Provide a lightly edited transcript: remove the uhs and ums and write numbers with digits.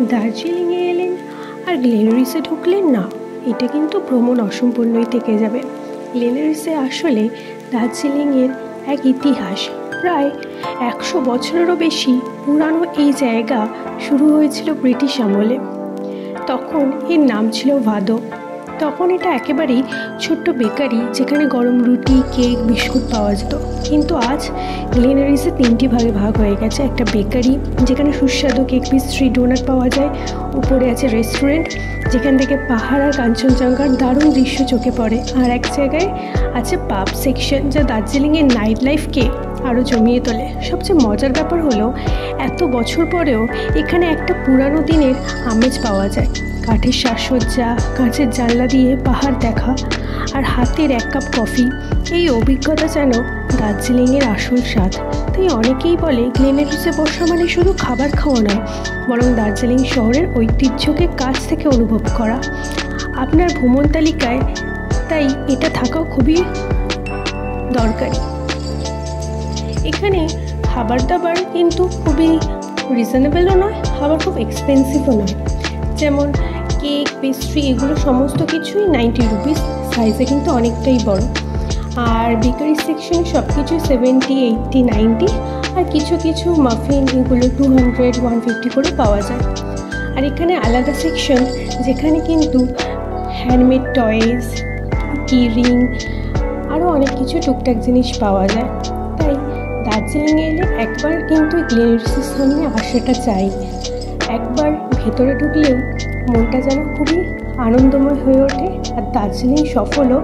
দার্জিলিংয়ে এলেন আর গ্লেনারিসে ঢুকলেন না, এটা কিন্তু ভ্রমণ অসম্পূর্ণই থেকে যাবে। গ্লেনারিসে আসলে দার্জিলিংয়ের এক ইতিহাস। প্রায় 100 বছরেরও বেশি পুরানো এই জায়গা শুরু হয়েছিল ব্রিটিশ আমলে। তখন এর নাম ছিল ভাদো। তখন এটা একেবারেই ছোট্ট বেকারি, যেখানে গরম রুটি, কেক, বিস্কুট পাওয়া যেত। কিন্তু আজ গ্লেনারিসে 3টি ভাগে ভাগ হয়ে গেছে। একটা বেকারি, যেখানে সুস্বাদু কেক, পেস্ট্রি, ডোনাট পাওয়া যায়। উপরে আছে রেস্টুরেন্ট, যেখান থেকে পাহাড় আর কাঞ্চনজঙ্ঘার দারুণ দৃশ্য চোখে পড়ে। আর এক জায়গায় আছে পাব সেকশন, যা দার্জিলিংয়ের নাইট লাইফকে আরও জমিয়ে তোলে। সবচেয়ে মজার ব্যাপার হলো, এত বছর পরেও এখানে একটা পুরানো দিনের আমেজ পাওয়া যায়। কাঠের সাজসজ্জা, কাঁচের জানলা দিয়ে পাহাড় দেখা, আর হাতের 1 কাপ কফি। এই অভিজ্ঞতা যেন দার্জিলিংয়ের আসল স্বাদ। তাই অনেকেই বলে গ্লেনারিসে বসা মানে শুধু খাবার খাওয়া নয়, বরং দার্জিলিং শহরের ঐতিহ্যকে কাছ থেকে অনুভব করা। আপনার ভ্রমণ তালিকায় তাই এটা থাকাও খুবই দরকারি। এখানে খাবার দাবার কিন্তু খুবই রিজনেবলও নয়, আবার খুব এক্সপেন্সিভও নয়। যেমন কেক, পেস্ট্রি, এগুলো সমস্ত কিছুই 90 রুপিস, সাইজে কিন্তু অনেকটাই বড়। আর বেকারি সেকশনে সব কিছুই 70, 80, 90, আর কিছু কিছু মাফিন, এগুলো 200, 150 করে পাওয়া যায়। আর এখানে আলাদা সেকশন, যেখানে কিন্তু হ্যান্ডমেড টয়েস, কি রিং, আরও অনেক কিছু টুকটাক জিনিস পাওয়া যায়। তাই দার্জিলিংয়ে এলে একবার কিন্তু গ্লেনারিসের সামনে আসাটা চাই। একবার ভেতরে ঢুকলেও মনটা যেন খুবই আনন্দময় হয়ে ওঠে। আর দার্জিলিং সফলও